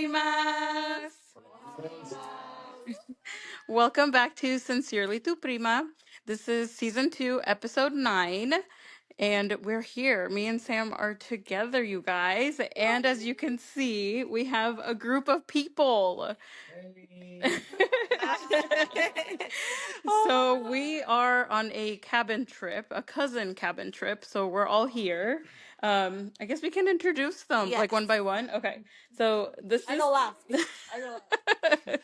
primas! Welcome back to Sincerely Tu Prima. This is season 2, episode 9. And we're here. Me and Sam are together, you guys. And as you can see, we have a group of people. So we are on a cabin trip, a cousin cabin trip. So we're all here. I guess we can introduce them like one by one. Okay. So this I is. go last. I go last.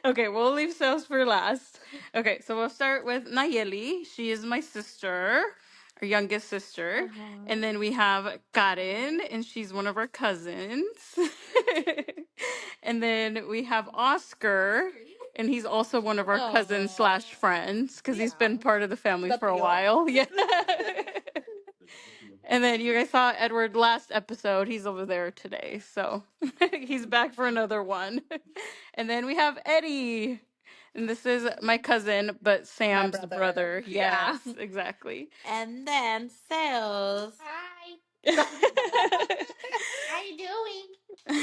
Okay, we'll leave sales for last. Okay, so we'll start with Nayeli. She is my sister, our youngest sister. And then we have Karen, and she's one of our cousins. And then we have Oscar, and he's also one of our cousins slash friends because he's been part of the family for a while. Yeah. And then you guys saw Edward last episode. He's over there today. So he's back for another one. And then we have Eddie. And this is my cousin, but Sam's brother. Yes, exactly. And then sales. Hi. How you doing?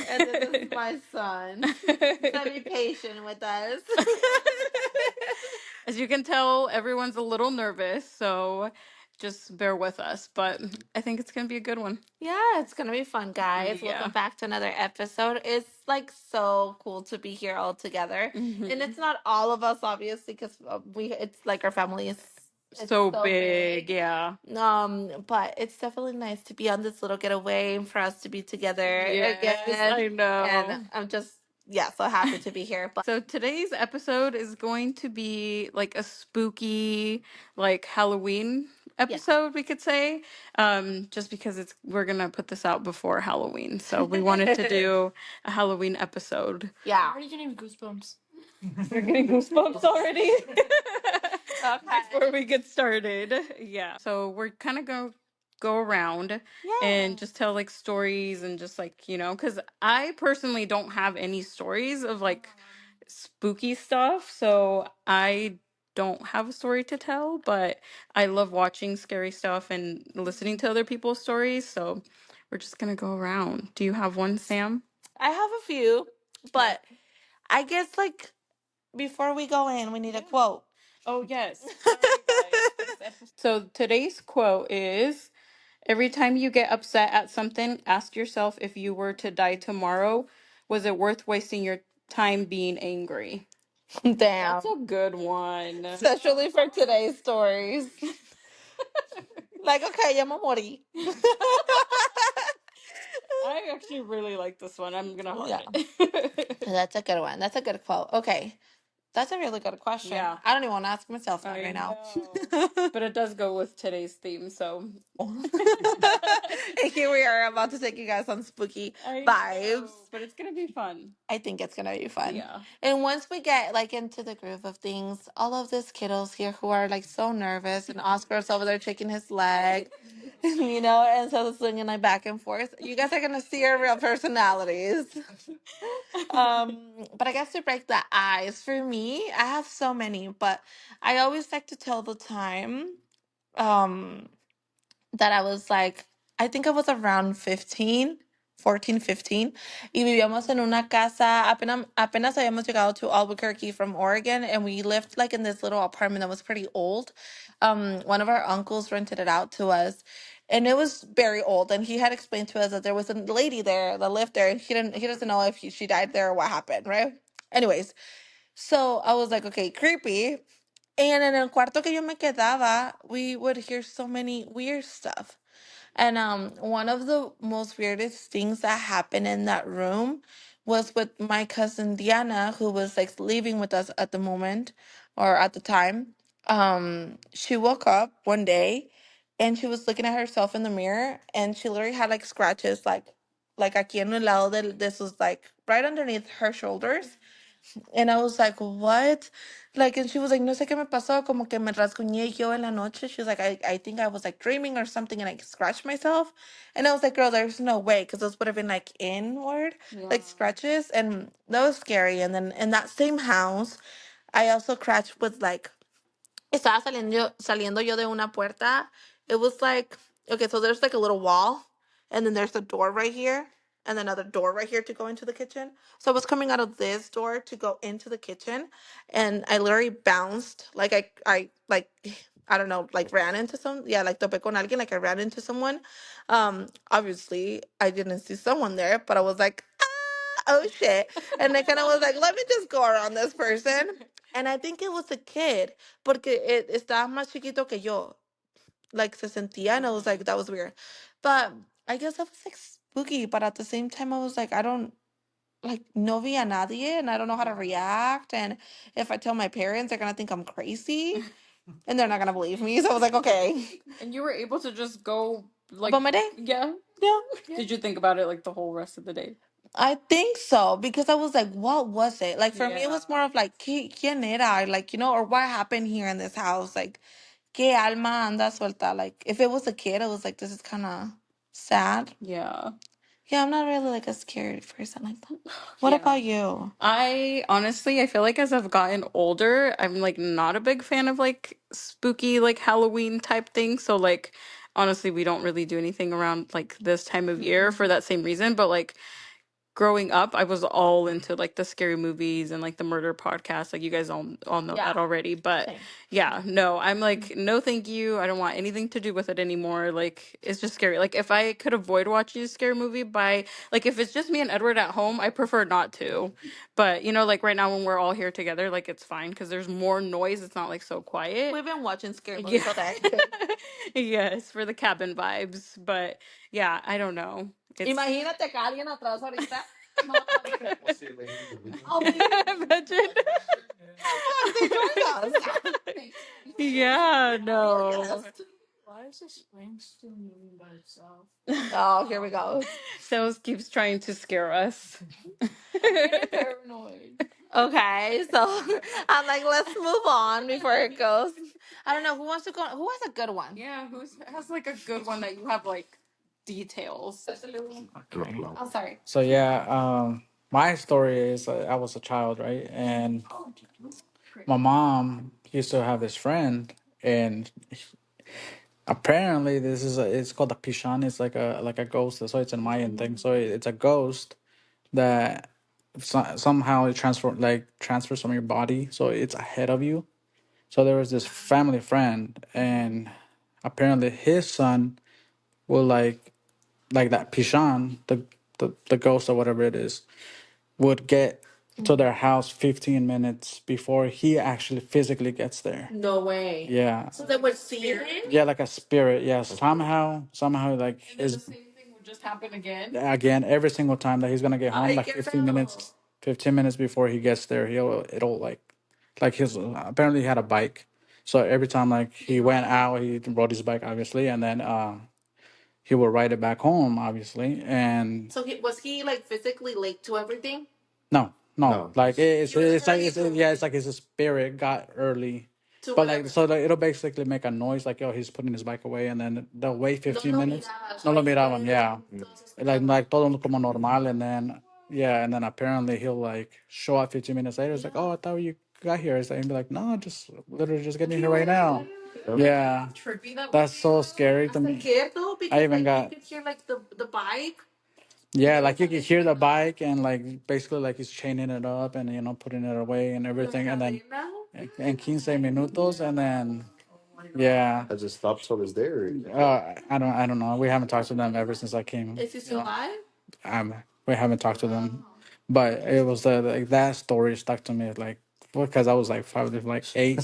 And then this is my son. So be patient with us. As you can tell, everyone's a little nervous, so just bear with us. But I think it's going to be a good one. Yeah, it's gonna be fun, guys. Yeah. Welcome back to another episode. It's like so cool to be here all together, Mhm. and it's not all of us, obviously, because it's like our family is it's So big, yeah. But it's definitely nice to be on this little getaway and for us to be together Yes, again. I know. And I'm just so happy to be here. But So today's episode is going to be like a spooky, like Halloween episode, we could say. Just because we're gonna put this out before Halloween. So we wanted to do a Halloween episode. yeah, Already getting goosebumps. We're getting goosebumps already. okay. Before we get started. Yeah. So we're kind of going to go around and just tell like stories and just like, because I personally don't have any stories of like spooky stuff. So I don't have a story to tell, but I love watching scary stuff and listening to other people's stories. So we're just going to go around. Do you have one, Sam? I have a few, but I guess like before we go in, we need a quote. Oh, yes. Sorry, guys. So today's quote is, every time you get upset at something, ask yourself, if you were to die tomorrow, was it worth wasting your time being angry? Damn. That's a good one. Especially for today's stories. Like, okay, ya me morí. I actually really like this one. I'm going to heart Yeah. it. That's a good one. That's a good quote. Okay. That's a really good question. Yeah. I don't even want to ask myself that I right now. know. But it does go with today's theme, so. And here we are about to take you guys on spooky vibes. But it's going to be fun. I think it's gonna be fun. Yeah. And once we get like into the groove of things, all of these kiddos here who are like so nervous, and Oscar's over there shaking his leg, and so swinging like back and forth. You guys are gonna see our real personalities. But I guess to break the ice for me, I have so many, but I always like to tell the time. That I was like, I think I was around 15, 14, 15, y vivíamos en una casa, apenas habíamos llegado to Albuquerque from Oregon, and we lived like in this little apartment that was pretty old. One of our uncles rented it out to us, and it was very old, and he had explained to us that there was a lady there that lived there, and he doesn't know if she died there or what happened, right? Anyways, so I was like, okay, creepy. And en el cuarto que yo me quedaba, we would hear so many weird stuff. And one of the most weirdest things that happened in that room was with my cousin Diana, who was like living with us at the moment or at the time. She woke up one day and she was looking at herself in the mirror, and she literally had like scratches like aquí en el lado this was like right underneath her shoulders. And I was like, what? Like, and she was like, no sé qué me pasó, como que me rasguñé yo en la noche. She was like, I think I was like dreaming or something, and I scratched myself. And I was like, girl, there's no way, because those would have been like inward, like scratches. And that was scary. And then in that same house, I also scratched with like, estaba saliendo yo de una puerta. It was like, okay, so there's like a little wall, and then there's a door right here. and another door right here to go into the kitchen. So I was coming out of this door to go into the kitchen, and I literally bounced like I like I don't know, like ran into like topé con alguien, like I ran into someone. Obviously I didn't see someone there, but I was like, oh shit, and I kind of was like, let me just go around this person, and I think it was a kid, porque estaba más chiquito que yo, like se sentía, and I was like, that was weird, but I guess that was like spooky, but at the same time I was like, I don't like no vi a nadie and I don't know how to react. And if I tell my parents, they're gonna think I'm crazy and they're not gonna believe me. So I was like, okay. And you were able to just go like About my day? yeah. Yeah. Did you think about it like the whole rest of the day? I think so because I was like, what was it? Like for me, it was more of like, ¿Quién era? Like, or what happened here in this house? Like, ¿Qué alma anda suelta? Like, if it was a kid, I was like, this is kind of sad. Yeah. Yeah, I'm not really like a scary person like that. What Yeah. about you? I honestly, I feel like as I've gotten older, I'm like not a big fan of like spooky, like Halloween type things. So like honestly, we don't really do anything around like this time of year for that same reason. But like growing up, I was all into like the scary movies and like the murder podcast. Like you guys all know that Yeah. already. But Same. yeah, no, I'm like, no, thank you. I don't want anything to do with it anymore. Like it's just scary. Like if I could avoid watching a scary movie by like if it's just me and Edward at home, I prefer not to. But like right now when we're all here together, like it's fine because there's more noise. It's not like so quiet. We've been watching scary Yeah. movies all day. Yes, for the cabin vibes. But yeah, I don't know. It's Imagínate que alguien atrás ahorita. imagine. They joined us. Yeah, no. Why is the spring still moving by itself? Oh, here we go. Sales keeps trying to scare us. I'm getting paranoid. Okay, so I'm like, let's move on before it goes. I don't know who wants to go. Who has a good one? Yeah, who has like a good one that you have like details? Oh, sorry. So yeah, my story is I was a child, right? And my mom used to have this friend, and apparently this is it's called a pishan. It's like a ghost. So it's a Mayan thing. So it's a ghost that somehow it transfers from your body. So it's ahead of you. So there was this family friend, and apparently his son will like that pishan, the ghost or whatever it is, would get to their house 15 minutes before he actually physically gets there. No way. Yeah. So they would see him? Yeah, like a spirit. Yeah. Somehow like And then the same thing would just happen again every single time that he's gonna get home, Ay, like qué 15 feo. minutes, 15 minutes before he gets there, it'll like his apparently he had a bike. So every time like he went out, he rode his bike obviously, and then he would ride it back home obviously, and So was he like physically late to everything? no, no, No. like it's He was it's like early it's to yeah, it's like his spirit got early, to but like whatever. so like, it'll basically make a noise like he's putting his bike away, and then they'll wait 15 No lo minutes. mirabas. No lo miraban, yeah, Entonces, like todo como normal, and then yeah, and then apparently he'll like show up 15 minutes later. It's like, oh, I thought you got here. It's like, and be like, no, just literally just getting here right now. Yep. Yeah, trippy. that's so scary to me. scared though because I even like got you could hear like the bike. yeah, like you could hear the bike and like basically like he's chaining it up and putting it away and everything, and then and 15 minutos, and then yeah, I just stopped till it's there. I don't know. We haven't talked to them ever since I came. Is he still alive? We haven't talked to them, but it was like that story stuck to me like because I was like probably like 8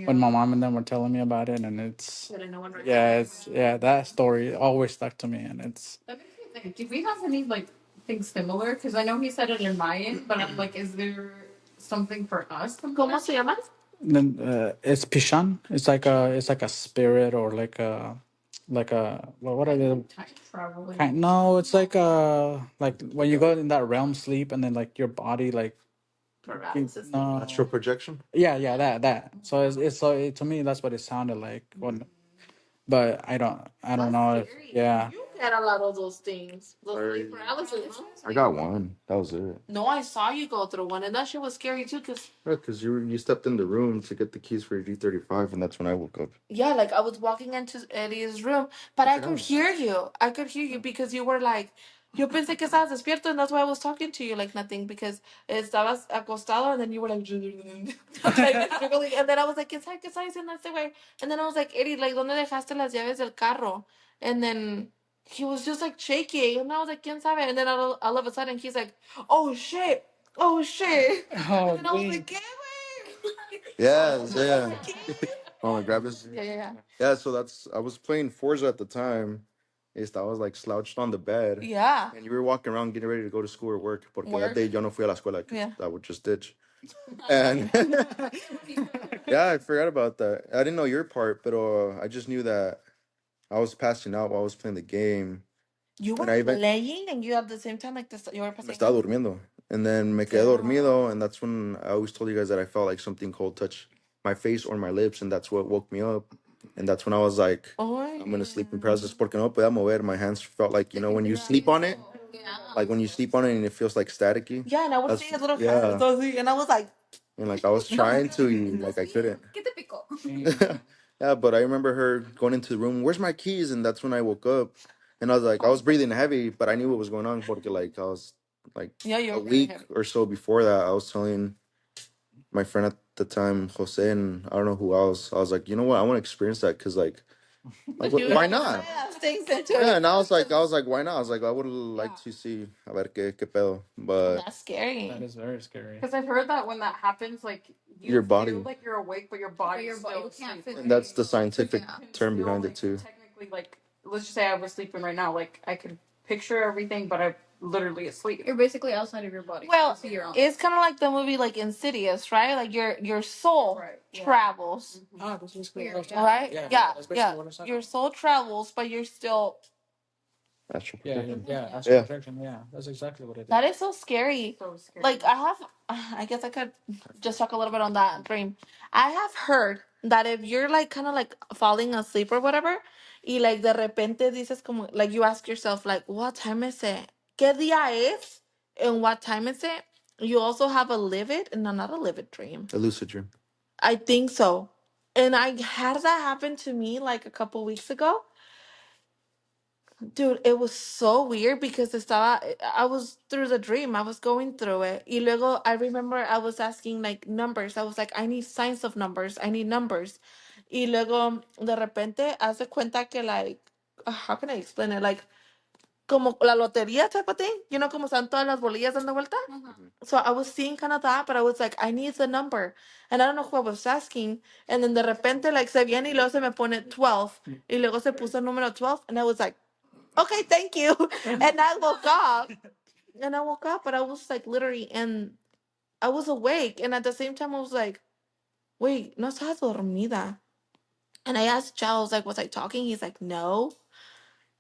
when my mom and them were telling me about it, and it's But I know one right yeah, now. it's yeah, that story always stuck to me, and it's That makes me think. Do we have any like things similar? Because I know he said it in Mayan, but I'm like, is there something for us? ¿Cómo se llama? then it's pishan. It's like a spirit or like a what are they? Time traveling. No, it's like when you go in that realm sleep and then like your body like Paralysis. no Astral projection. yeah that so it's so to me that's what it sounded like when but I don't know if, Scary. yeah You get a lot of those things. Those Sorry. sleep paralysis. Huh? I got one. That was it. No, I saw you go through one, and that shit was scary too. Cause Because you stepped in the room to get the keys for your G35, and that's when I woke up. yeah, like I was walking into Eddie's room, but I could hear you. I could hear you because you were like Yo pensé que estabas despierto, and that's why I was talking to you like nothing, because estabas acostado, and then you were like, like struggling, and then I was like, qué está diciendo este güey? And then I was like, Eddie, like, ¿dónde dejaste las llaves del carro? And then he was just like shaking, and I was like, ¿quién sabe? And then all of a sudden he's like, oh shit, oh shit, Oh, and I was like, wait. ¿qué güey? Yeah, yeah. Oh, my grab this. Yeah. Yeah, so I was playing Forza at the time. I was like slouched on the bed. Yeah. And you were walking around getting ready to go to school or work. Porque that Work. day yo no fui a la escuela. 'Cause Yeah. I would just ditch. And yeah, I forgot about that. I didn't know your part, but I just knew that I was passing out while I was playing the game. You were And I even playing, and you at the same time like this. You were me passing estaba out. durmiendo. And then me quedé Damn. dormido. And that's when I always told you guys that I felt like something cold touch my face or my lips. And that's what woke me up. And that's when I was like, Oh, I'm going to sleep in paralysis. Porque no podía mover. My hands felt like, when you sleep on it, like when you sleep on it and it feels like staticky. yeah, and I would That's, see his little yeah. hands, and I was like, And like I was trying to, like I couldn't. Yeah, but I remember her going into the room, where's my keys? And that's when I woke up. And I was like, I was breathing heavy, but I knew what was going on porque like I was like yeah, you a were very week heavy. or so before that, I was telling my friend at the time, Jose, and I don't know who else. I was like, you know what? I want to experience that because like why not? Yeah, things into Yeah, it. and I was like, why not? I was like, I would like to see a ver qué pedo, but That's scary. That is very scary. Because I've heard that when that happens, like you your body, feel like you're awake, but your body your body still can't asleep. and that's the scientific You can term still, behind it like, too. technically, like, let's just say I was sleeping right now. Like I could picture everything, but I'm literally asleep. You're basically outside of your body. Well, So you're on. it's kind of like the movie like Insidious, right? Like your soul Right, yeah. travels, Oh, that's basically what I was Yeah. right? Yeah, Yeah, that's basically yeah. what I said. Your soul travels, but you're still. Astral Yeah, projection. yeah, that's Yeah. projection. Yeah, that's exactly what it is. That is so scary. So scary. Like I have, I guess I could just talk a little bit on that dream. I have heard that if you're like kind of like falling asleep or whatever, y like de repente dices como like you ask yourself like what time is it? ¿Qué día es? And what time is it? You also have a livid, no, not a livid dream. A lucid dream. I think so. And I had that happen to me like a couple weeks ago. Dude, it was so weird because I was through the dream. I was going through it. Y luego, I remember I was asking like numbers. I was like, I need signs of numbers. I need numbers. Y luego, de repente, haz de cuenta que like, how can I explain it? Like, como la lotería type of thing. You know, como están todas las bolillas dando vuelta? So I was seeing kind of that, but I was like, I need the number. And I don't know who I was asking. And then de repente, like, se viene y luego se me pone 12. Y luego se puso el número 12. And I was like, okay, thank you. And I woke up. And I woke up, but I was like literally, and I was awake. And at the same time, I was like, wait, no estás dormida. And I asked Charles, like, was I talking? He's like, no.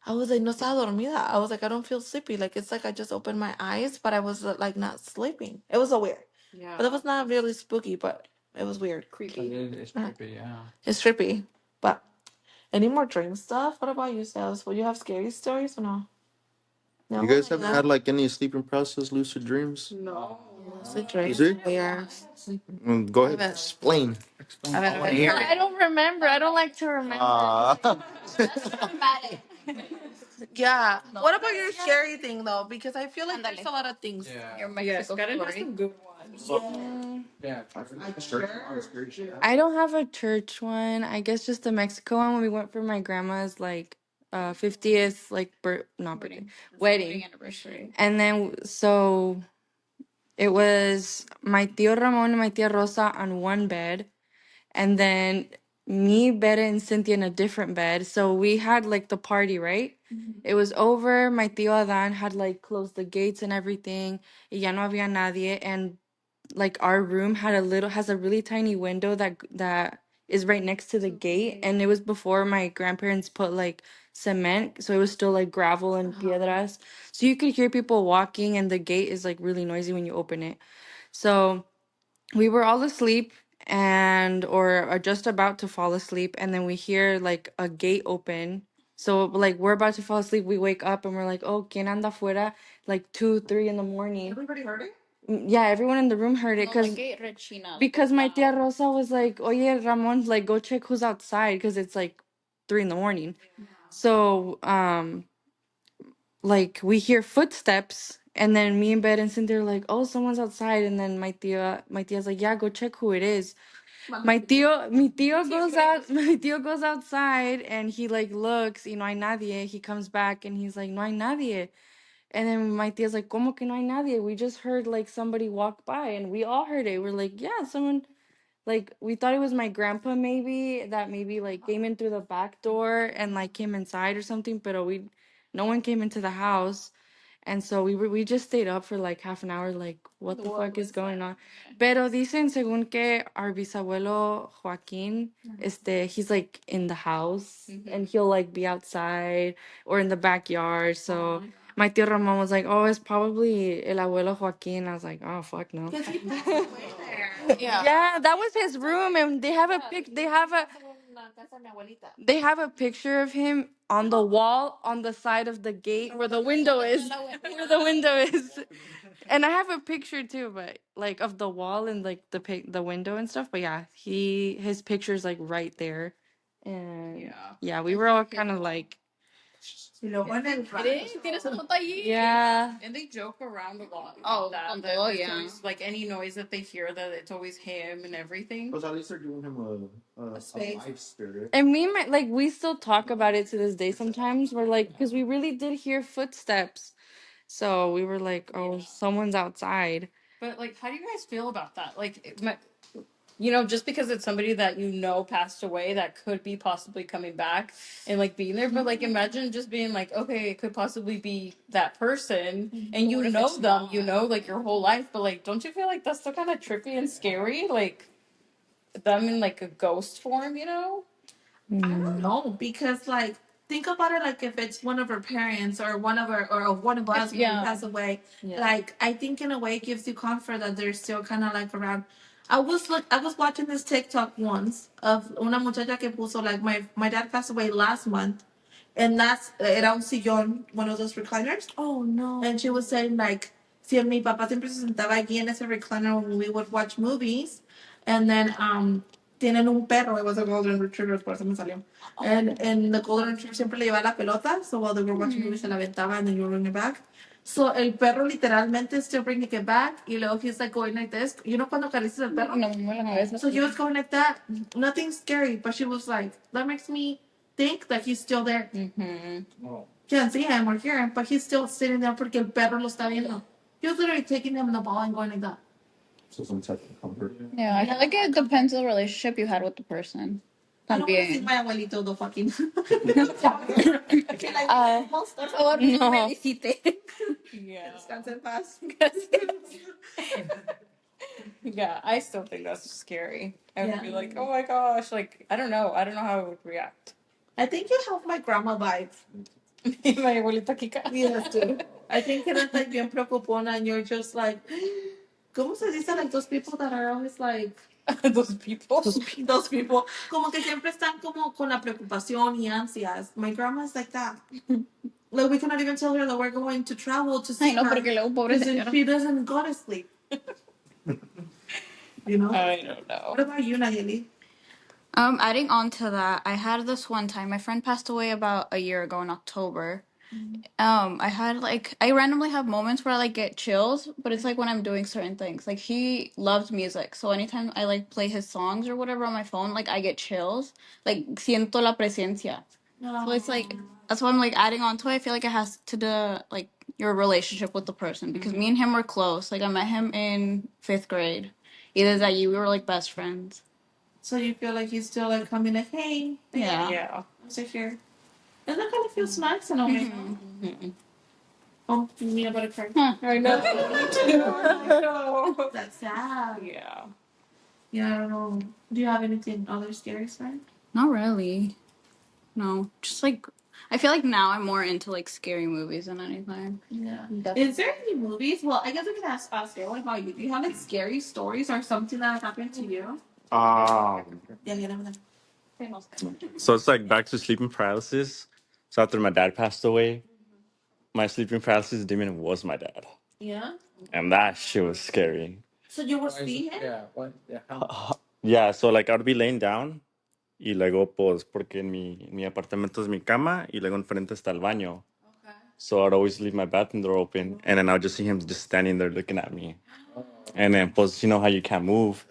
I was like, no estaba dormida. I was like, I don't feel sleepy. Like, it's like I just opened my eyes, but I was like not sleeping. It was so weird. Yeah. But it was not really spooky, but it was weird. Creepy. It's creepy. Yeah. It's trippy. But any more dream stuff? What about you, Sales? Will you have scary stories or no? No, You guys haven't no. had like any sleeping paralysis, lucid dreams? No. Lucid dreams. Is it? Weird. Go ahead. haven't- Explain. I I want to hear it. I don't remember. I don't like to remember. Yeah. What about your scary thing though? Because I feel like there's a lot of things. Your Yes, Mexico Karen has story. some good ones. Yeah. I don't have a church one. I guess just the Mexico one when we went for my grandma's like 50th like not birthday, wedding. Anniversary. And then so it was my tío Ramon and my tía Rosa on one bed, and then me, Beta, and Cynthia in a different bed. So we had like the party, right? It was over. My tío Adan had like closed the gates and everything. Y ya no había nadie. And like our room has a really tiny window that is right next to the gate, and it was before my grandparents put like cement, so it was still like gravel and piedras, so you could hear people walking, and the gate is like really noisy when you open it. So we were all asleep and or are just about to fall asleep, and then we hear like a gate open. So like we're about to fall asleep, we wake up and we're like, oh, quien anda fuera, like 2-3 in the morning. Everybody heard it? Yeah, everyone in the room heard it because my tia Rosa was like, "Oye, Ramon, like go check who's outside because it's like 3 in the morning." So like we hear footsteps, and then me and Bed and Cynthia are like, oh, someone's outside, and then my tia's like, yeah, go check who it is. Mi tío goes out, my tío goes outside, and he like looks, y no hay nadie. He comes back and he's like, no hay nadie. And then my tia's like, ¿Cómo que no hay nadie? We just heard like somebody walk by, and we all heard it. We're like, yeah, someone, like we thought it was my grandpa maybe, that maybe like came in through the back door and like came inside or something, but no one came into the house. And so we just stayed up for like half an hour, like what the fuck is going on? Pero dicen según que our bisabuelo Joaquin, he's like in the house, and he'll like be outside or in the backyard. So my tío Ramon was like, oh, it's probably el abuelo Joaquin. I was like, oh fuck no. Because he passed away there. Yeah, that was his room, and they have a picture of him on the wall on the side of the gate where the window is. Where the window is. And I have a picture too, but like of the wall and like the window and stuff. But yeah, his picture's like right there. And yeah, we were all kind of like, Y luego en el ¿Tienes una foto allí? yeah. And they joke around a lot. Oh, That, con that todo, it's yeah. always, like any noise that they hear, that it's always him and everything. But at least they're giving him a space. life spirit. And me and like we still talk about it to this day sometimes. We're like, because we really did hear footsteps. So we were like, oh, someone's outside. But like, how do you guys feel about that? Like, just because it's somebody that passed away, that could be possibly coming back and like being there. But like, imagine just being like, okay, it could possibly be that person, and What if know it's them, not? like your whole life. But like, don't you feel like that's still kind of trippy and scary? Like them in like a ghost form, I don't know, because like think about it, like if it's one of our parents or one of us when we pass away, like I think in a way it gives you comfort that they're still kind of like around. I was watching this TikTok once of una muchacha que puso like my dad passed away last month, and that's era un sillón, one of those recliners. Oh no! And she was saying like, si mi papá siempre se sentaba aquí en ese recliner when we would watch movies, and then tienen un perro. It was a golden retriever, por eso me salió. And the golden retriever siempre le llevaba la pelota, so while they were watching movies se la aventaba, and then you were bringing it back. So el perro literalmente still bringing it back, y luego he's like going like this. You know cuando acaricias el perro? No, me la cabeza. So he was going like that. Nothing scary, but she was like, that makes me think that he's still there. Can't see him or hear him, but he's still sitting there porque el perro lo está viendo. He was literally taking him in the ball and going like that. So some type of comfort. Yeah, I feel like it depends on the relationship you had with the person. I don't want to see También. my abuelito though, fucking. Por favor, no me visite. Yeah. Descansa en paz. Yeah, I still think that's scary. I would be Yeah. like, oh my gosh, like I don't know how I would react. I think you have my grandma vibe. My abuelita Kika. Yes, too. I think eres like bien preocupona, and you're just like, ¿cómo se dice? Like those people that are always like. Those people. Those people. Como que siempre están como con la preocupación y ansias. My grandma's like that. Like we cannot even tell her that we're going to travel to see Ay, no, her. porque luego pobre Because then señora. she doesn't go to sleep. You know? I don't know. What about you, Nayeli? Adding on to that, I had this one time. My friend passed away about a year ago in October. I randomly have moments where I like get chills, but it's like when I'm doing certain things. Like he loved music, so anytime I like play his songs or whatever on my phone, like I get chills. Like siento la presencia. So it's like that's why I'm like adding on to it. I feel like it has to do like your relationship with the person, because me and him were close. Like I met him in 5th grade. Either that you we were like best friends. So you feel like he's still like coming like, hey, Yeah. Yeah. I'm so here. And that kind of feels nice in a way. Oh, me about to cry. I know. I know. That's sad. Yeah. Yeah, I don't know. Do you have anything other scary, friend? Not really. No, just like I feel like now I'm more into like scary movies than anything. Yeah. Definitely. Is there any movies? Well, I guess I can ask Oscar. What about you? Do you have like scary stories or something that has happened to you? Yeah, yeah. So it's like back to sleeping paralysis. So after my dad passed away, my sleeping paralysis demon was my dad. Yeah. And that shit was scary. So you would see him? Yeah, what? Yeah. How? Yeah, so like I would be laying down y luego pues porque en mi apartamento es mi cama y luego enfrente está el baño. Okay. So I'd always leave my bathroom door open, and then I'd just see him just standing there looking at me. And then, plus, you know how you can't move.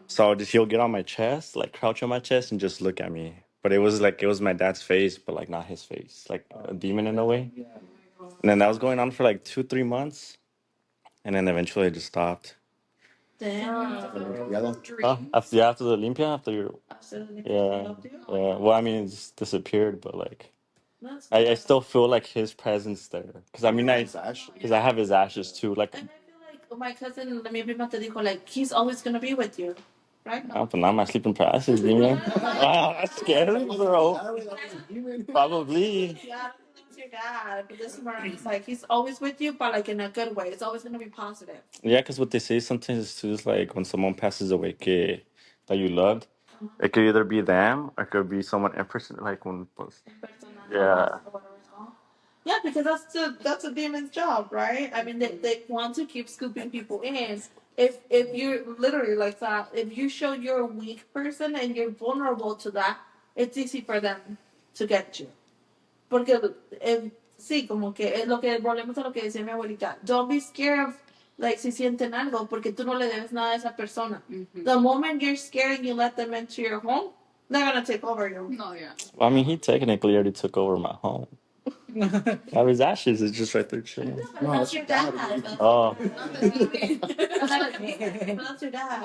So he'll get on my chest, like crouch on my chest, and just look at me. But it was my dad's face, but like not his face, like a demon in a way. And then that was going on for like 2, 3 months, and then eventually it just stopped. Damn. After the limpia, after your yeah, yeah. Well, I mean, it just disappeared, but like I still feel like his presence there, because I mean because I have his ashes too. Like, And I feel like my cousin, mi prima te dijo, like, he's always gonna be with you, right? oh, but now my sleeping paralysis, demon. Wow, that's scary, bro. Probably. Yeah, I don't think it's your dad, but this one is like he's always with you, but like in a good way. It's always gonna be positive. Yeah, because what they say sometimes is too is like when someone passes away that you loved, it could either be them or it could be someone in person, like when. Yeah. Yeah, because that's a demon's job, right? I mean, they want to keep scooping people in. If you're literally like that, if you show you're a weak person and you're vulnerable to that, it's easy for them to get you. Porque sí, como que es lo que volvemos a lo que decía mi abuelita. Don't be scared of like si sienten algo, porque tú no le debes nada a esa persona. The moment you're scared and you let them into your home, they're gonna take over you. No, yeah. Well, I mean, he technically already took over my home. Now his ashes is just right there chilling. No, that's your dad. Oh. That's your dad.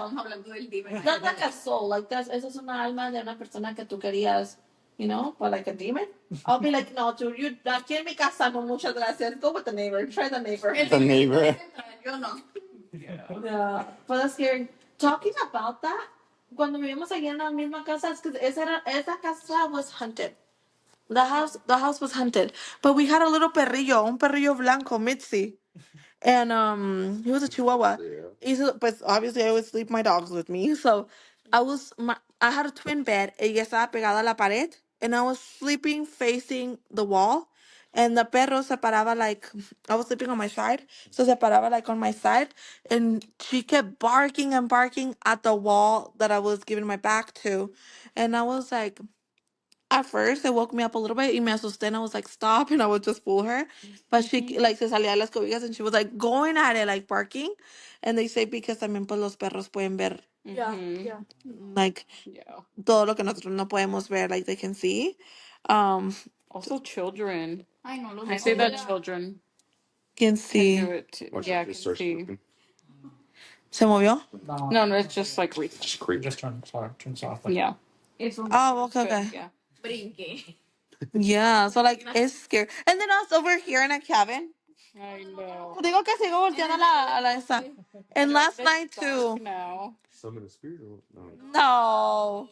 Not like a soul. Like esa es una alma de una persona que tú querías, you know, but like a demon. I'll be like, no, dude, you aquí en mi casa no, muchas gracias. Go with the neighbor. Try the neighbor. The neighbor. Yo no. Yeah, but that's scary. Talking about that, cuando vivimos allí en la misma casa, es que esa casa was haunted. The house was haunted. But we had a little perrillo, un perrillo blanco, Mitzi. And he was a chihuahua. But obviously I always sleep my dogs with me. So I had a twin bed. Ella estaba pegada a la pared. And I was sleeping facing the wall. And the perro se paraba like, I was sleeping on my side. So se paraba like on my side. And she kept barking and barking at the wall that I was giving my back to. And I was like, at first, it woke me up a little bit y me asusté and I was like, stop, and I would just pull her. But she, like, se salía de las cobijas and she was like going at it, like barking. And they say because también pues los perros pueden ver, Yeah, yeah. like, Yeah. todo lo que nosotros no podemos ver, like they can see. Um, Also, children. I know, los I say that yeah. children can can do see. it too. Yeah, can see. Se movió? No, No, it's just like recent. just turn soft. Like, Yeah. Oh, okay, But, okay. yeah. Brinque. Yeah, so like it's scary. And then us over here in a cabin. I know. Digo que sigo volteando a la esa. And last It's night dark too. now. Summon a spirit or no? No.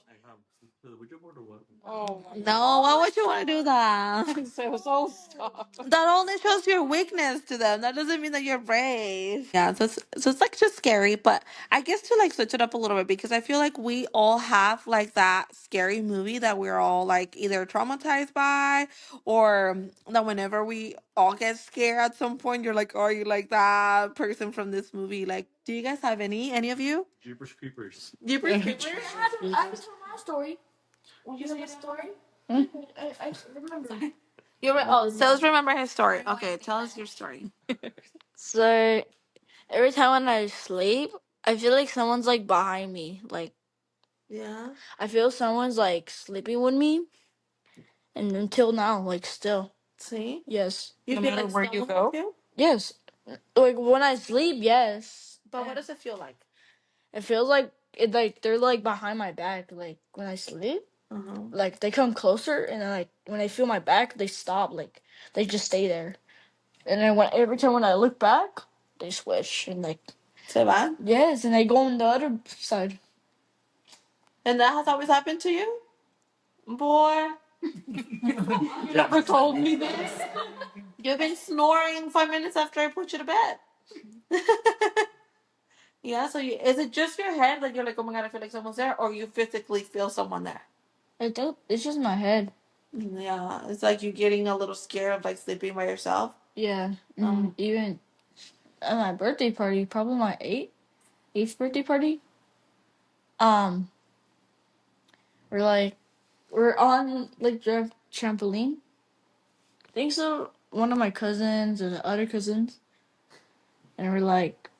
Oh my No, why would you want to do that? god. So stop. That only shows your weakness to them. That doesn't mean that you're brave. Yeah, so it's like just scary, but I guess to like switch it up a little bit because I feel like we all have like that scary movie that we're all like either traumatized by or that whenever we all get scared at some point, you're like, are you like that person from this movie? Like, do you guys have any of you? Jeepers Creepers. Jeepers Creepers? I have a story. You have a story? I remember. So let's remember his story. Okay, tell us your story. So every time when I sleep, I feel like someone's like behind me. Like Yeah. I feel someone's like sleeping with me, and until now, like still, See? yes, You No feel matter like where you someone go. with you? yes. Like when I sleep, yes. But what does it feel like? It feels like they're like behind my back. Like when I sleep, Uh-huh. like they come closer, and then like when I feel my back, they stop. Like they just stay there. And then every time when I look back, they switch and like Se van? yes, and they go on the other side. And that has always happened to you? Boy, You never told me this. you've been snoring 5 minutes after I put you to bed. Yeah, so is it just your head that you're like, oh my god, I feel like someone's there, or you physically feel someone there? I think it's just my head. Yeah, it's like you getting a little scared of like sleeping by yourself. Yeah, Um, even at my birthday party, probably my eighth birthday party. Um, we're on like the trampoline. I think so. one of my cousins and the other cousins, and we're like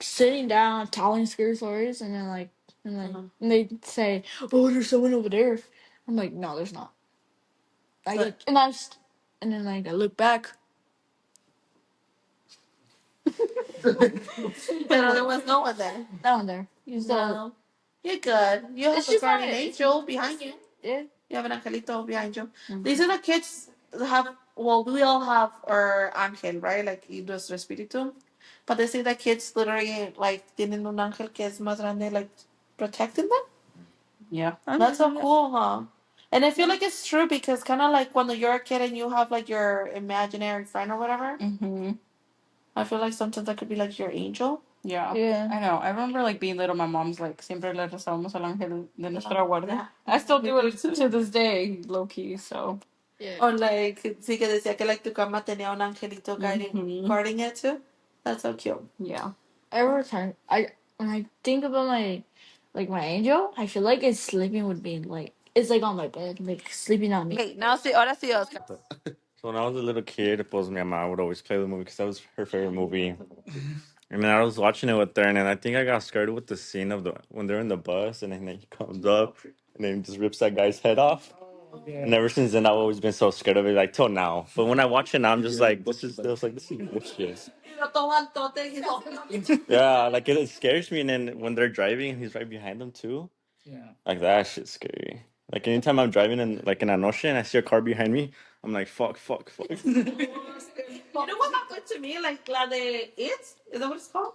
sitting down telling scary stories, and then and they say, "Oh, there's someone over there." I'm like, "No, there's not." I So, get and then like I look back. pero there was no one there. No one there. No. You're good. You have It's a just guardian not. angel behind you. Yeah. You have an angelito behind you. Mhm. These are the kids that have, well, we all have our angel, right? Like, y nuestro espíritu. But they say that kids literally, like, tienen un ángel que es más grande, like, protecting them. Yeah. That's so cool, huh? And I feel like it's true because kind of like when you're a kid and you have like your imaginary friend or whatever, Mm-hmm. I feel like sometimes that could be like your angel. Yeah. Yeah. I know. I remember like being little, my mom's like, siempre le rezábamos al ángel de nuestra guardia. Yeah. I still do it to this day, low key, so. Yeah. Or like, sí que decía que like tu cama tenía un angelito guarding it too. That's so cute. Yeah. Every time when I think about my angel, I feel like it's sleeping with me. Like it's like on my bed, like sleeping on me. Okay, now see, ahora sí, Oscar. So when I was a little kid, pues mi mama would always play the movie because that was her favorite movie. And then I was watching it with her, and then I think I got scared with the scene of the when they're in the bus, and then he comes up and then just rips that guy's head off. And ever since then, I've always been so scared of it, like till now. But when I watch it now, I'm just like, this is bullshit. Yeah, like it scares me. And then when they're driving, and he's right behind them too. Yeah. Like that shit's scary. Like anytime I'm driving in like in Anoche and I see a car behind me, I'm like, fuck, fuck, fuck. You know what happened to me? Like la de It? Is that what it's called?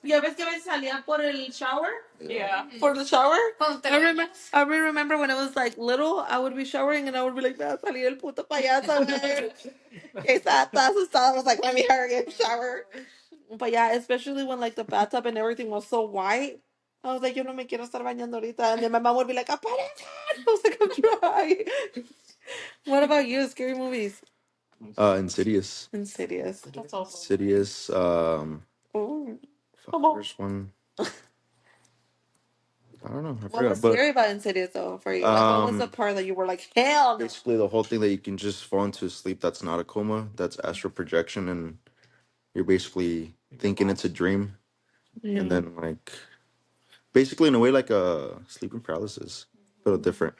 Ya ves que a veces salían por el shower? Yeah. For the shower? I remember when I was like little, I would be showering and I would be like, me va a salir el puto payaso, güey. Que estaba toda asustada. I was like, let me hurry and shower. But yeah, especially when like the bathtub and everything was so white. I was like, yo no me quiero estar bañando ahorita. And then my mom would be like, aparece. I was like, I'm trying. What about you? Scary movies? Insidious. Insidious. That's also. Insidious. Ooh. Fuck, there's one. I don't know. I What forgot. was But scary about Insidious though for you? Like, what was the part that you were like, hell no? basically, the whole thing that you can just fall into a sleep that's not a coma, that's astral projection, and you're basically thinking it's a dream, and then like basically in a way like a sleeping paralysis, but different.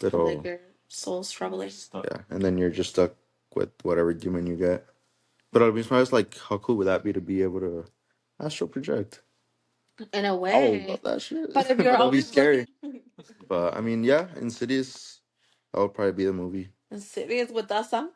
Little Like your soul struggling. yeah, and then you're just stuck with whatever demon you get. But I'll be surprised, like, how cool would that be to be able to astral project? In a I would way. love that shit. But if you're That'll be always scary. But I mean, yeah, Insidious, that would probably be the movie. Insidious with us, and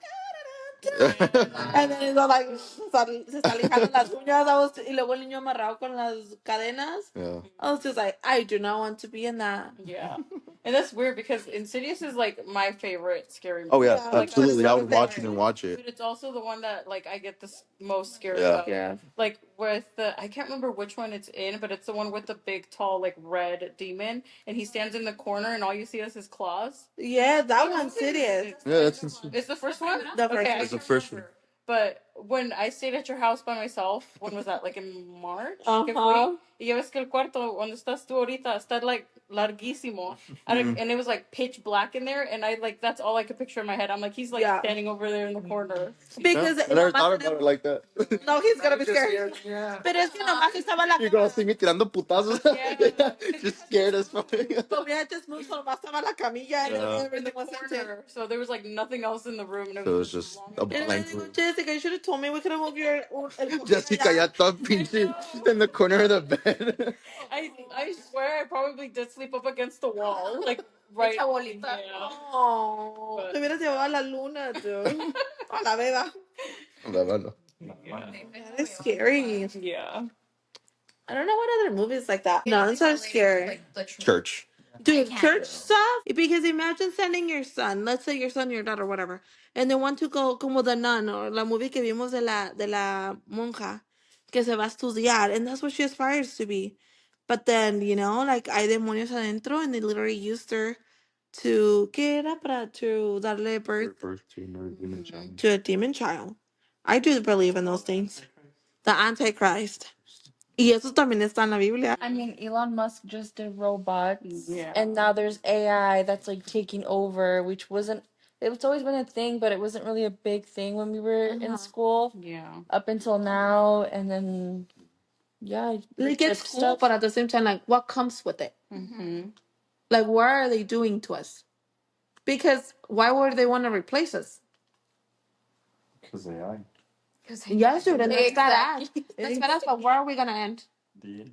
then it's all like, se está lijando las uñas. Y luego el niño amarrado con las cadenas. Yeah. I was just like, I do not want to be in that. Yeah. And that's weird because Insidious is like my favorite scary movie. Oh yeah, Yeah, Like, absolutely. I would watch it favorite. and watch it. but it's also the one that like I get the most scared Yeah. of. Yeah. Like with the I can't remember which one it's in, but it's the one with the big tall like red demon and he stands in the corner and all you see is his claws. Yeah, that one's Insidious. Yeah, that's insane. It's the first one? The first Okay, one. I It's the can't first remember. But when I stayed at your house by myself, when was that? Like in March? Que fui? Uh-huh. Y ya ves que el cuarto donde estás tú ahorita está like larguísimo. And it was like pitch black in there. And I like, that's all I could picture in my head. I'm like, he's like Yeah. standing over there in the corner. Because I never thought about it like that. no, he's gonna be scared. Yeah. Pero es que nomás estaba la You're gonna see me tirando putazos. Yeah. Just scared as fuck. So we had just moved, so nomás estaba la camilla and Yeah. everything was empty. Corner. So there was like nothing else in the room. And it So was it's just long a And I blank digo, room. Jessica, you should have told me we could have moved your el Jessica ya toda pinche in the corner of the bed. I swear I probably did sleep up against the wall. Like right. Yeah. Oh, But- te hubieras llevado a la luna, dude. A la beba. Yeah. That is scary. Yeah. I don't know what other movies like that. Nuns are scary. Church. Dude, church stuff. Because imagine sending your son, let's say your son, your daughter, whatever, and they want to go como the nun or la movie que vimos de la monja que se va a estudiar, and that's what she aspires to be. But then, like hay demonios adentro, and they literally used her to ¿qué era para to darle birth Birth to another demon child. to a demon child. I do believe in those things. The Antichrist. Y eso también está en la Biblia. I mean, Elon Musk just did robots, Yeah. and now there's AI that's like taking over, which wasn't it's always been a thing, but it wasn't really a big thing when we were in school Yeah. up until now. And then, yeah, Like it's chip cool, stuff. but at the same time, like what comes with it? Mm-hmm. Like what are they doing to us? Because why would they want to replace us? Because they are. Yes, dude, and that's badass. Exactly. That's badass, but where are we gonna end? The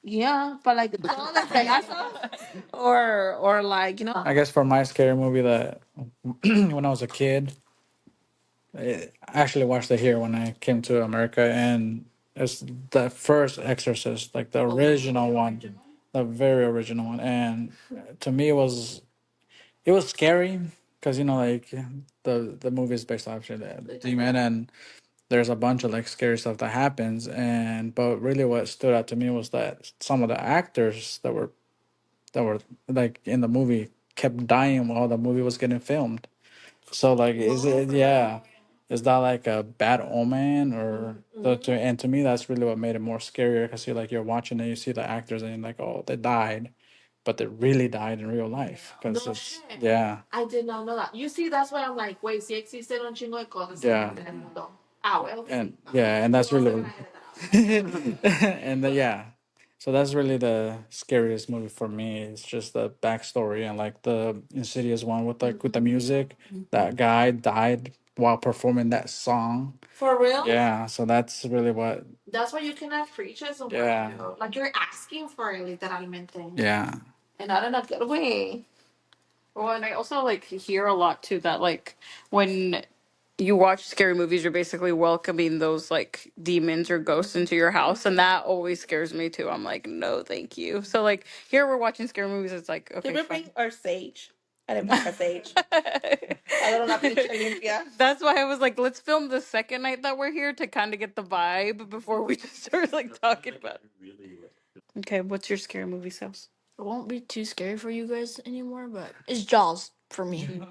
Yeah, but like todo de fregazo, or like I guess for my scary movie that when I was a kid, I actually watched it here when I came to America, and it's the first Exorcist, like the original one, the very original one. And to me, it was scary because like the movie is based off the demon, and there's a bunch of like scary stuff that happens. And but really, what stood out to me was that some of the actors that were like in the movie kept dying while the movie was getting filmed. So like, is it yeah? Is that like a bad omen or and to me that's really what made it more scarier because you're watching and you see the actors and you're like, oh, they died, but they really died in real life because no it's shit. yeah. I did not know that. You see, that's why I'm like, wait, si existen un chingo de cosas Yeah. en el mundo. Ah, well. And yeah, and that's We're really gonna edit that out. and yeah, so that's really the scariest movie for me. It's just the backstory and like the Insidious one with the music. That guy died while performing that song. For real? Yeah, so that's really what. That's why you cannot preach it so Yeah, much. Like you're asking for it, literalmente. yeah, And not in a good way. Well, and I also like hear a lot too that like when you watch scary movies, you're basically welcoming those like demons or ghosts into your house, and that always scares me too. I'm like, no, thank you. So like here we're watching scary movies. It's like Did okay, we fine. bring our sage? I didn't bring our sage. Agarra una pinche limpia. That's why I was like, let's film the second night that we're here to kind of get the vibe before we just start like talking about it. Okay, what's your scary movie, Sales? It won't be too scary for you guys anymore, but it's Jaws for me.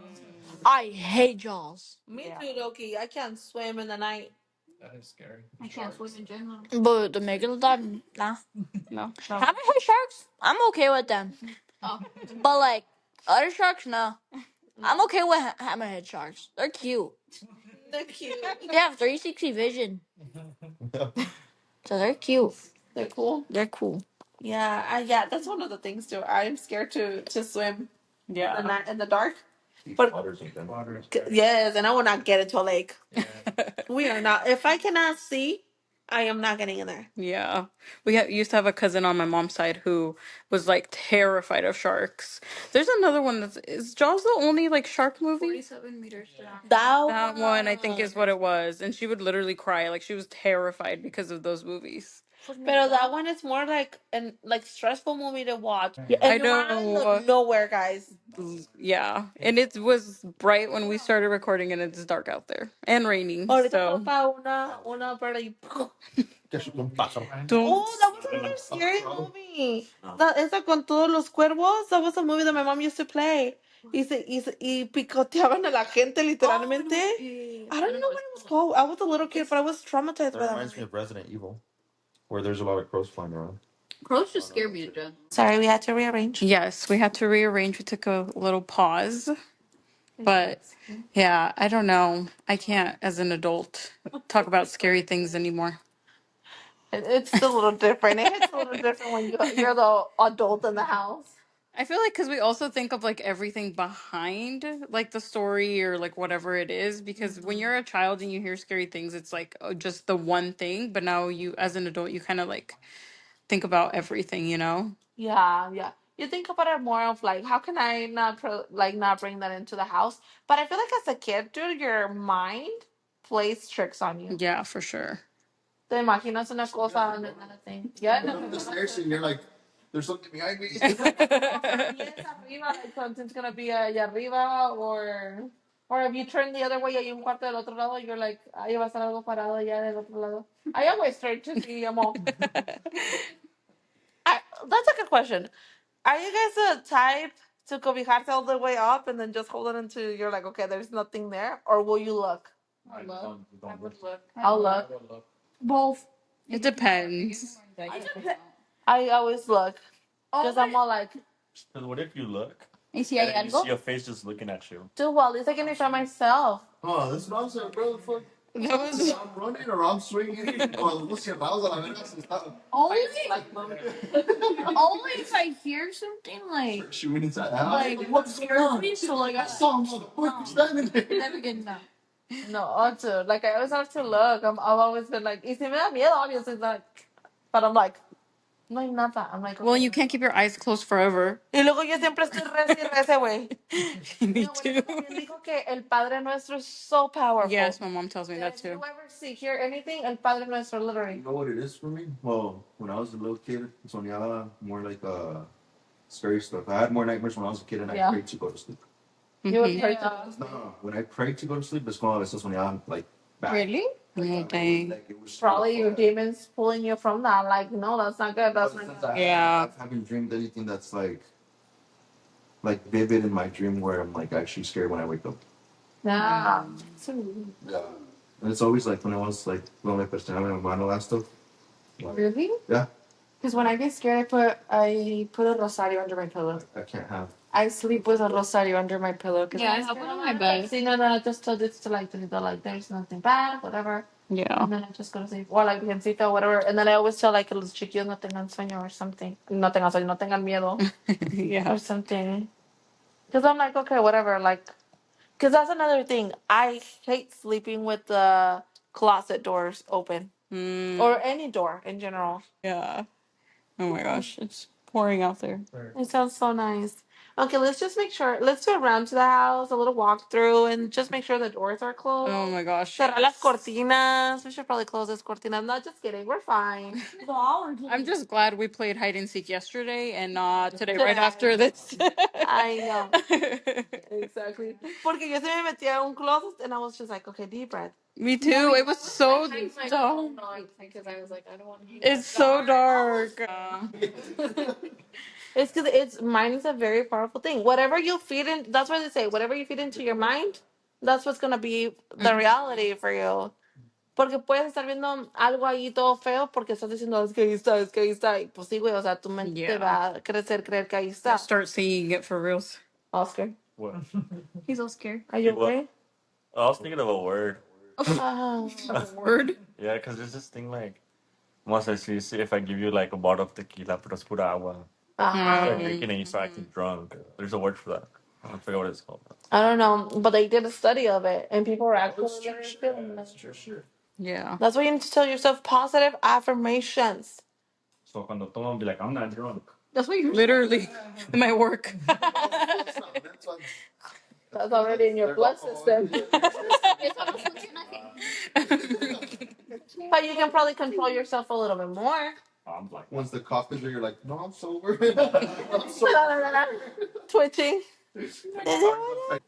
I hate Jaws. Me Yeah. too, Loki. I can't swim in the night. that is scary. I can't swim in general. But the megalodon, nah. No. Hammerhead sharks, I'm okay with them. Oh. But like other sharks, no. I'm okay with hammerhead sharks. They're cute. They're cute. They have 360 vision, so they're cute. They're cool. They're cool. Yeah, that's one of the things too. I'm scared to swim in the Yeah. night in the dark. But yes, and I will not get into a lake. We are not. If I cannot see, I am not getting in there. Yeah. Used to have a cousin on my mom's side who was like terrified of sharks. There's another one is Jaws the only like shark movie? 47 meters down. That one I think is what it was. And she would literally cry. Like she was terrified because of those movies. But that one is more like an like stressful movie to watch. Yeah, I and you are in know. nowhere, guys. Yeah. And it was bright when we started recording and it's dark out there. And raining. Ahorita So papa una bird y don't oh, that was another scary movie. That esa con todos los cuervos. That was a movie that my mom used to play. Y picoteaban a la gente literalmente. I don't know what it was called. I was a little kid, but I was traumatized by That that reminds me movie. of Resident Evil, where there's a lot of crows flying around. Crows just scare me to death. Sorry, we had to rearrange. Yes, we had to rearrange. We took a little pause. But yeah, I don't know. I can't, as an adult, talk about scary things anymore. It's a little different. It's a little different when you're the adult in the house. I feel like because we also think of like everything behind like the story or like whatever it is. Because when you're a child and you hear scary things, it's like just the one thing. But now you, as an adult, you kind of like think about everything, you know? Yeah. You think about it more of like, how can I not not bring that into the house? But I feel like as a kid, dude, your mind plays tricks on you. Yeah, for sure. Te imaginas una cosa and another thing. Yeah. You're on the stairs and you're like, there's something behind me. Yes, arriba, like something's gonna be allá arriba, or if you turn the other way, hay un cuarto del otro lado, you're like, ahí va a estar algo parado allá del otro lado. I always try to see, that's a good question. Are you guys the type to cobijarse all the way up and then just hold it until you're like, okay, there's nothing there? Or will you look? I would look. I'll look. Both. It depends. I always look. Because I'm all like, Because what if you look ¿Y si And hay then you see algo? your face just looking at you. Dude, well, at least I can enjoy myself. Oh, that's what I'm saying, bro. Fuck. That was I'm running or I'm swinging. Cuando los cerrados a la verga se está. Only, only if I hear something like Shooting inside out. like what scares me. So like I saw him. Fuck, standing there. Never getting that. No, dude. Like, I always have to look. I've always been like, y si me da miedo, obviously, like, but I'm like, no hay nada. I'm like, well, okay. you can't keep your eyes closed forever. Y luego yo siempre estoy reza y reza, güey. Me Mi too. abuelita también dijo que el Padre Nuestro is so powerful. Yes, my mom tells me That that if you too. ever see, hear anything, el Padre Nuestro, literally. You know what it is for me? Well, when I was a little kid, soñaba more like scary stuff. I had more nightmares when I was a kid and I prayed to go to sleep. You would Mhm. pray to No, when I prayed to go to sleep, es cuando a veces soñaba like bad. Really? Oh, dang. Like it was probably your demons pulling you from that. Like, no, that's not good. That's not good. Yeah. I haven't dreamed anything that's like vivid in my dream where I'm like actually scared when I wake up. Yeah. Yeah. And it's always like when I was like when I first time and all that stuff. Like, Really? yeah, Because when I get scared, I put a rosario under my pillow. I can't have. I sleep with a rosario under my pillow. Yeah, I have one on my bed. See, no, I just told it to like, there's nothing bad, whatever. Yeah. And then I just go to sleep. Or like, Virgencita, whatever. And then I always tell like, los chiquillos no tengan sueño or something. No tengan sueño, no tengan miedo Yeah. or something. Because I'm like, okay, whatever. Like, because that's another thing. I hate sleeping with the closet doors open Mm, or any door in general. yeah. Oh my gosh, it's pouring out there. It sounds so nice. Okay, let's just make sure. Let's do a round to the house, a little walkthrough, and just make sure the doors are closed. Oh my gosh. Cerrar las Yes. cortinas. We should probably close these cortinas. Not just kidding. We're fine. I'm just glad we played hide and seek yesterday and not today, right after this. I know. Exactly. Porque yo se me metía a un closet and I was just like, okay, deep breath. Me too. It was so dark. Because I was like, I don't want to. It's so dark. It's because it's mind is a very powerful thing. Whatever you feed in, that's what they say. Whatever you feed into your mind, that's what's gonna be the reality for you. Porque puedes estar viendo algo ahí todo feo porque estás diciendo es que ahí está, es que ahí está. Y pues sí, güey, o sea, tu mente te Yeah. va a creer que ahí You está. start seeing it for reals. Oscar, What? He's all scared. are you What? okay? I was thinking of a word. Oh. Word? Yeah, because there's this thing like, once I see if I give you like a bottle of tequila, pero es pura agua. Start drinking and you start acting drunk. There's a word for that. I don't forget what it's called. I don't know, but they did a study of it, and people were actually feeling it. Yeah. That's why you need to tell yourself positive affirmations. So cuando toman, be like, I'm not drunk. That's what you literally. It might work. That's already in your blood system. Eso no funciona así. But you can probably control yourself a little bit more. I'm like, Once the cough is there, you're like, no, I'm sober. Twitching.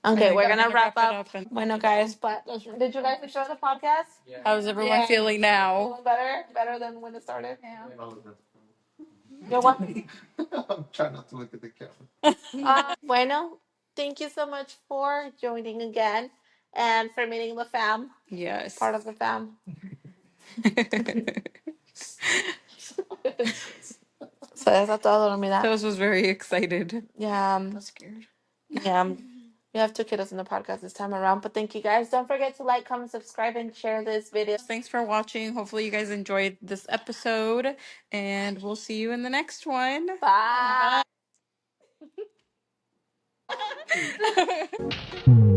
Okay, we're gonna wrap up. And Bueno, guys, but did you guys enjoy the podcast? how's everyone feeling now? Feeling better than when it started. Yeah. You're what? I'm trying not to look at the camera. Bueno, thank you so much for joining again and for meeting the fam, Yes. part of the fam. So ya está todo dormida. Toast was very excited. Yeah, I'm scared. yeah. We have two kiddos in the podcast this time around, but thank you guys. Don't forget to like, comment, subscribe, and share this video. Thanks for watching. Hopefully, you guys enjoyed this episode, and we'll see you in the next one. Bye. Bye.